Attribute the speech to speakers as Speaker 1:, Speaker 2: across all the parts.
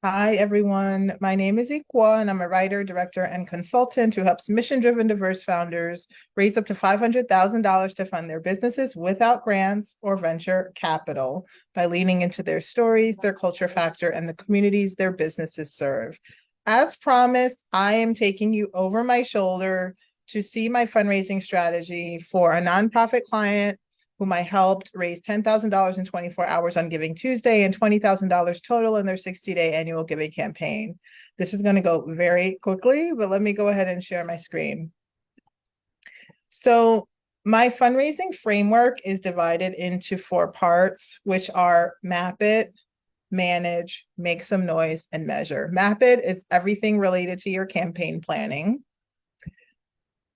Speaker 1: Hi, everyone. My name is Ikwa, and I'm a writer, director, and consultant who helps mission-driven diverse founders raise up to $500,000 to fund their businesses without grants or venture capital by leaning into their stories, their culture factor, and the communities their businesses serve. As promised, I am taking you over my shoulder to see my fundraising strategy for a nonprofit client whom I helped raise $10,000 in 24 hours on Giving Tuesday and $20,000 total in their 60-day annual giving campaign. This is going to go very quickly, but let me go ahead and share my screen. So my fundraising framework is divided into 4 parts, which are map it, manage, make some noise, and measure. Map it is everything related to your campaign planning.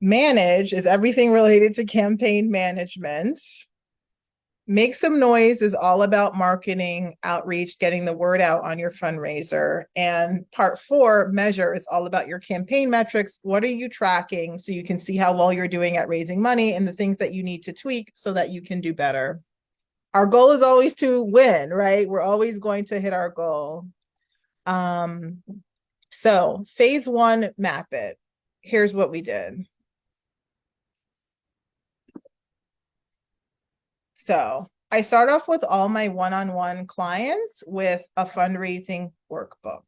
Speaker 1: Manage is everything related to campaign management. Make some noise is all about marketing, outreach, getting the word out on your fundraiser. And part 4, measure, is all about your campaign metrics. What are you tracking so you can see how well you're doing at raising money and the things that you need to tweak so that you can do better. Our goal is always to win, right? We're always going to hit our goal. So phase 1, map it. Here's what we did. So I start off with all my one-on-one clients with a fundraising workbook.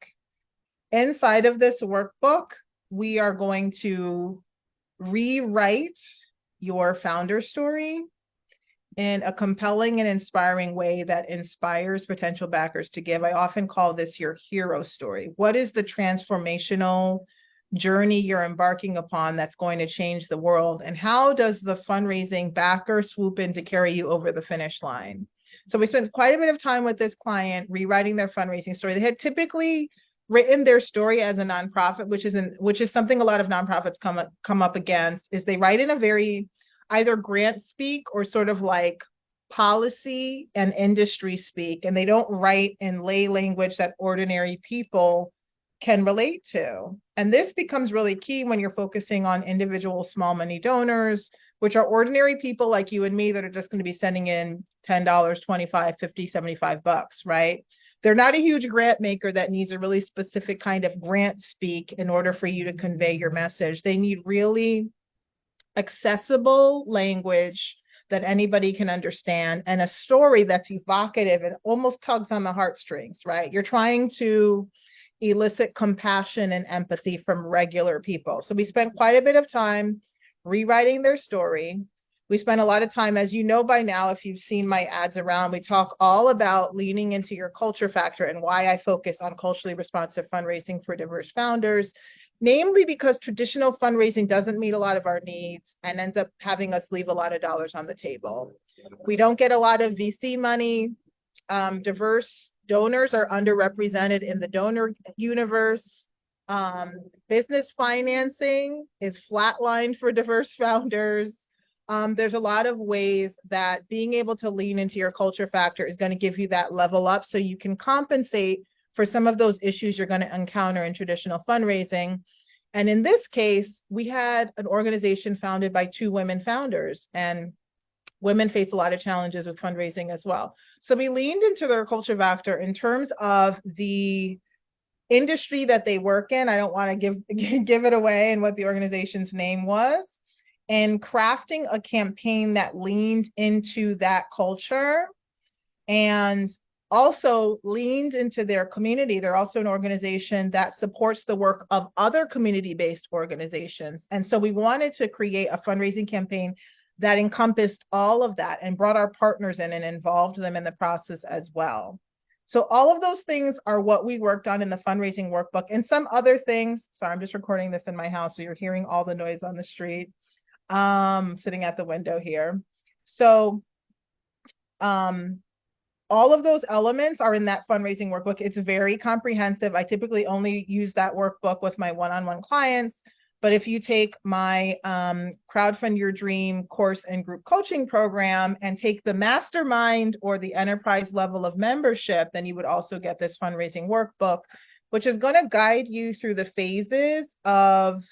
Speaker 1: Inside of this workbook, we are going to rewrite your founder story in a compelling and inspiring way that inspires potential backers to give. I often call this your hero story. What is the transformational journey you're embarking upon that's going to change the world? And how does the fundraising backer swoop in to carry you over the finish line? So we spent quite a bit of time with this client rewriting their fundraising story. They had typically written their story as a nonprofit, which is something a lot of nonprofits come up against, is they write in a very either grant speak or sort of like policy and industry speak, and they don't write in lay language that ordinary people can relate to. And this becomes really key when you're focusing on individual small money donors, which are ordinary people like you and me that are just going to be sending in $10, 25, 50, 75 bucks, right? They're not a huge grant maker that needs a really specific kind of grant speak in order for you to convey your message. They need really accessible language that anybody can understand and a story that's evocative and almost tugs on the heartstrings, right? You're trying to elicit compassion and empathy from regular people. So we spent quite a bit of time rewriting their story. We spent a lot of time, as you know by now, if you've seen my ads around, we talk all about leaning into your culture factor and why I focus on culturally responsive fundraising for diverse founders, namely because traditional fundraising doesn't meet a lot of our needs and ends up having us leave a lot of dollars on the table. We don't get a lot of VC money. Diverse donors are underrepresented in the donor universe. Business financing is flatlined for diverse founders. There's a lot of ways that being able to lean into your culture factor is going to give you that level up so you can compensate for some of those issues you're going to encounter in traditional fundraising. And in this case, we had an organization founded by 2 women founders, and women face a lot of challenges with fundraising as well. So we leaned into their culture factor in terms of the industry that they work in. I don't want to give it away and what the organization's name was, and crafting a campaign that leaned into that culture and also leaned into their community. They're also an organization that supports the work of other community-based organizations. And so we wanted to create a fundraising campaign that encompassed all of that and brought our partners in and involved them in the process as well. So all of those things are what we worked on in the fundraising workbook, and some other things. Sorry, I'm just recording this in my house, so you're hearing all the noise on the street. Sitting at the window here. So all of those elements are in that fundraising workbook. It's very comprehensive. I typically only use that workbook with my one-on-one clients. But if you take my Crowdfund Your Dream course and group coaching program and take the mastermind or the enterprise level of membership, then you would also get this fundraising workbook, which is going to guide you through the phases of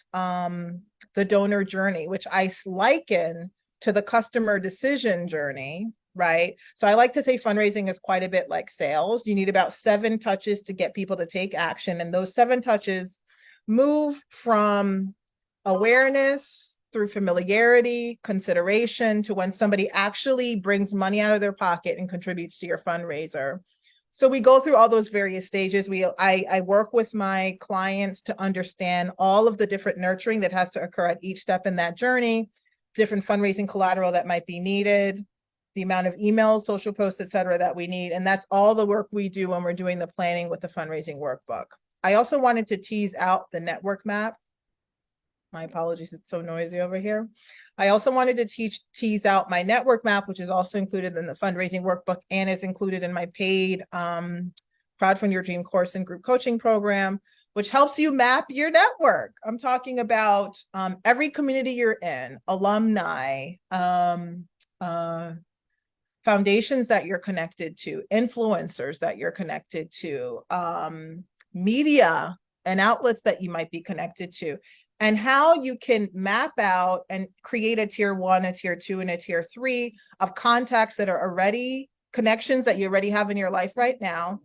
Speaker 1: the donor journey, which I liken to the customer decision journey, right? So I like to say fundraising is quite a bit like sales. You need about 7 touches to get people to take action. And those 7 touches move from awareness through familiarity, consideration, to when somebody actually brings money out of their pocket and contributes to your fundraiser. So we go through all those various stages. I work with my clients to understand all of the different nurturing that has to occur at each step in that journey, different fundraising collateral that might be needed, the amount of emails, social posts, et cetera, that we need. And that's all the work we do when we're doing the planning with the fundraising workbook. I also wanted to tease out the network map. My apologies, it's so noisy over here. I also wanted to tease out my network map, which is also included in the fundraising workbook and is included in my paid Crowdfund Your Dream course and group coaching program, which helps you map your network. I'm talking about every community you're in, alumni, foundations that you're connected to, influencers that you're connected to, media and outlets that you might be connected to, and how you can map out and create a tier 1, a tier 2, and a tier 3 of contacts that are already connections that you already have in your life right now.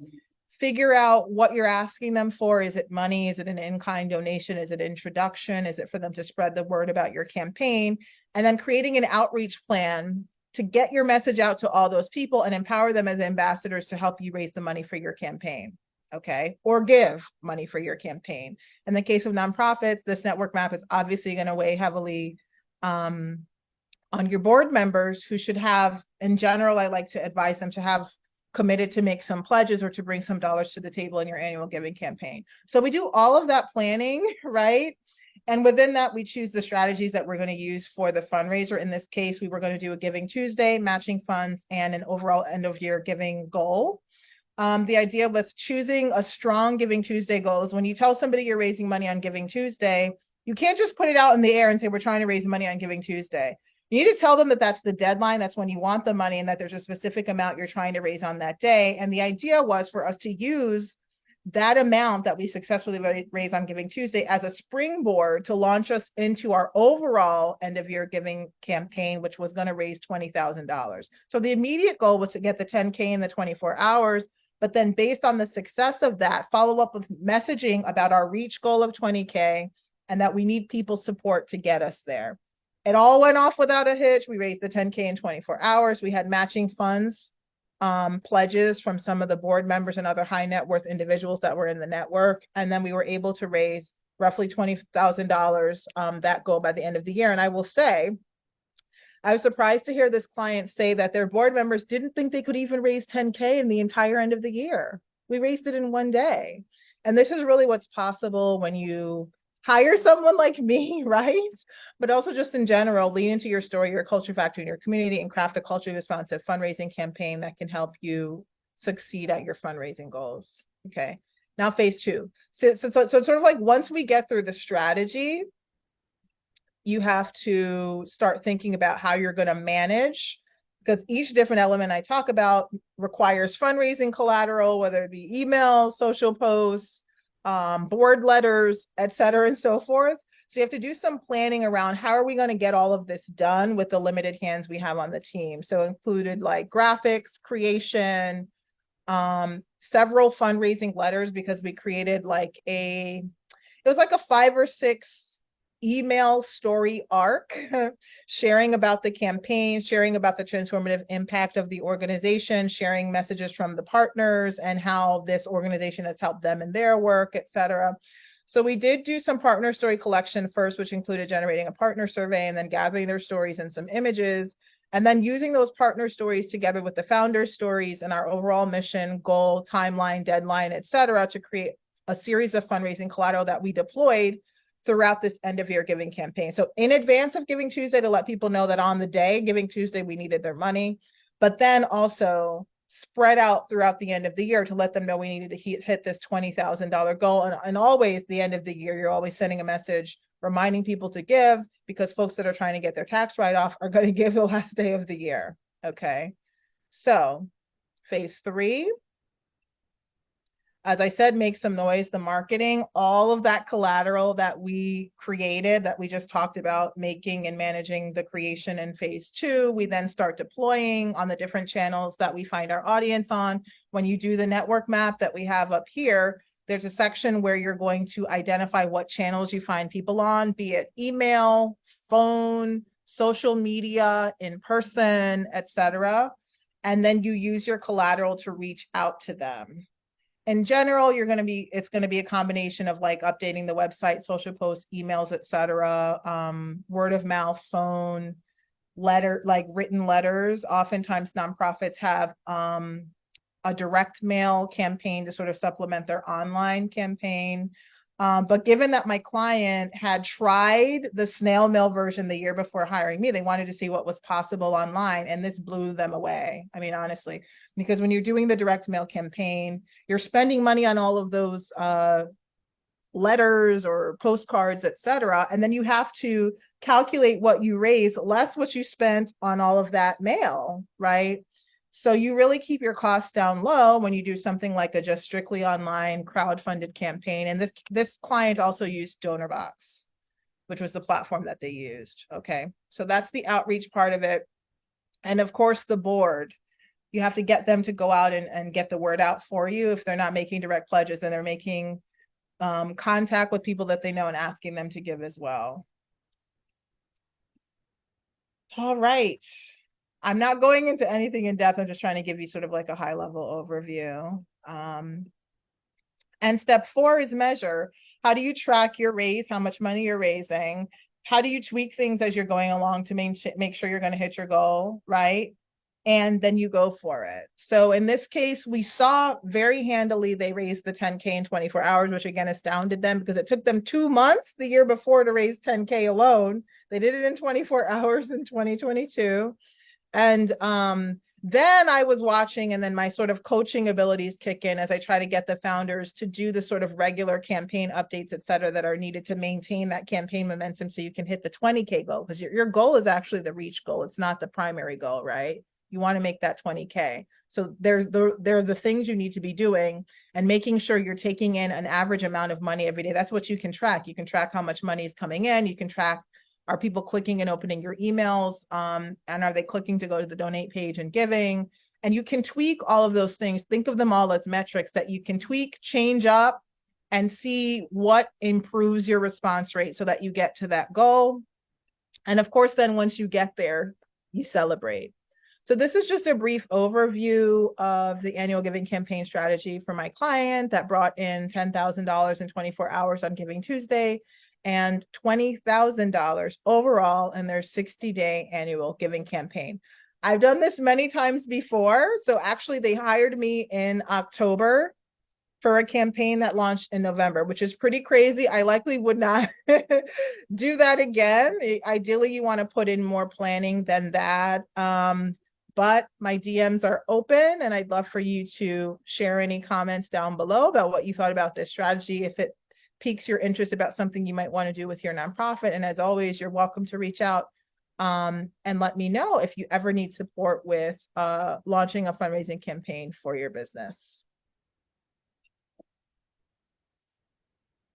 Speaker 1: Figure out what you're asking them for. Is it money? Is it an in-kind donation? Is it introduction? Is it for them to spread the word about your campaign? And then creating an outreach plan to get your message out to all those people and empower them as ambassadors to help you raise the money for your campaign. Okay, or give money for your campaign. In the case of nonprofits, this network map is obviously going to weigh heavily on your board members, who should have, in general, I like to advise them to have committed to make some pledges or to bring some dollars to the table in your annual giving campaign. So we do all of that planning, right? And within that, we choose the strategies that we're going to use for the fundraiser. In this case, we were going to do a Giving Tuesday, matching funds, and an overall end of year giving goal. The idea with choosing a strong Giving Tuesday goal is when you tell somebody you're raising money on Giving Tuesday, you can't just put it out in the air and say, we're trying to raise money on Giving Tuesday. You need to tell them that that's the deadline, that's when you want the money, and that there's a specific amount you're trying to raise on that day. And the idea was for us to use that amount that we successfully raised on Giving Tuesday as a springboard to launch us into our overall end of year giving campaign, which was going to raise $20,000. So the immediate goal was to get the 10K in the 24 hours. But then based on the success of that, follow up with messaging about our reach goal of 20K and that we need people's support to get us there. It all went off without a hitch. We raised the 10K in 24 hours. We had matching funds, pledges from some of the board members and other high net worth individuals that were in the network. And then we were able to raise roughly $20,000 that goal by the end of the year. And I will say, I was surprised to hear this client say that their board members didn't think they could even raise 10K in the entire end of the year. We raised it in one day. And this is really what's possible when you hire someone like me, right? But also just in general, lean into your story, your culture factor in your community, and craft a culturally responsive fundraising campaign that can help you succeed at your fundraising goals. Okay. Now phase 2. So sort of like once we get through the strategy, you have to start thinking about how you're going to manage, because each different element I talk about requires fundraising collateral, whether it be emails, social posts, board letters, et cetera, and so forth. So you have to do some planning around how are we going to get all of this done with the limited hands we have on the team. So included like graphics creation, several fundraising letters, because we created like it was like a 5 or 6 email story arc, sharing about the campaign, sharing about the transformative impact of the organization, sharing messages from the partners and how this organization has helped them in their work, et cetera. So we did do some partner story collection first, which included generating a partner survey and then gathering their stories and some images, and then using those partner stories together with the founder stories and our overall mission, goal, timeline, deadline, et cetera, to create a series of fundraising collateral that we deployed throughout this end of year giving campaign. So in advance of Giving Tuesday, to let people know that on the day, Giving Tuesday, we needed their money, but then also spread out throughout the end of the year to let them know we needed to hit this $20,000 goal. And always the end of the year, you're always sending a message reminding people to give, because folks that are trying to get their tax write-off are going to give the last day of the year. Okay. So phase 3, As I said, make some noise, the marketing, all of that collateral that we created, that we just talked about making and managing the creation in phase 2, we then start deploying on the different channels that we find our audience on. When you do the network map that we have up here, there's a section where you're going to identify what channels you find people on, be it email, phone, social media, in person, etc. And then you use your collateral to reach out to them. In general, it's going to be a combination of like updating the website, social posts, emails, etc., word of mouth, phone, like written letters. Oftentimes nonprofits have a direct mail campaign to sort of supplement their online campaign. But given that my client had tried the snail mail version the year before hiring me, they wanted to see what was possible online, and this blew them away. I mean, honestly, because when you're doing the direct mail campaign, you're spending money on all of those letters or postcards, etc. And then you have to calculate what you raise less what you spent on all of that mail, right? So you really keep your costs down low when you do something like a just strictly online crowd-funded campaign. And this client also used DonorBox, which was the platform that they used. Okay, so that's the outreach part of it. And of course, the board. You have to get them to go out and get the word out for you. If they're not making direct pledges, then they're making contact with people that they know and asking them to give as well. All right. I'm not going into anything in depth. I'm just trying to give you sort of like a high level overview. And step 4 is measure. How do you track your raise, how much money you're raising? How do you tweak things as you're going along to make sure you're going to hit your goal, right? And then you go for it. So in this case, we saw very handily they raised the 10K in 24 hours, which again astounded them because it took them 2 months the year before to raise 10K alone. They did it in 24 hours in 2022. And then I was watching, and then my sort of coaching abilities kick in as I try to get the founders to do the sort of regular campaign updates, et cetera, that are needed to maintain that campaign momentum so you can hit the 20K goal, because your goal is actually the reach goal. It's not the primary goal, right? You want to make that 20K. So there are the things you need to be doing and making sure you're taking in an average amount of money every day. That's what you can track. You can track how much money is coming in. You can track, are people clicking and opening your emails? And are they clicking to go to the donate page and giving? And you can tweak all of those things. Think of them all as metrics that you can tweak, change up, and see what improves your response rate so that you get to that goal. And of course, then once you get there, you celebrate. So this is just a brief overview of the annual giving campaign strategy for my client that brought in $10,000 in 24 hours on Giving Tuesday and $20,000 overall in their 60-day annual giving campaign. I've done this many times before. So actually they hired me in October for a campaign that launched in November, which is pretty crazy. I likely would not do that again. Ideally, you want to put in more planning than that. But my DMs are open, and I'd love for you to share any comments down below about what you thought about this strategy, if it piques your interest about something you might want to do with your nonprofit. And as always, you're welcome to reach out and let me know if you ever need support with launching a fundraising campaign for your business.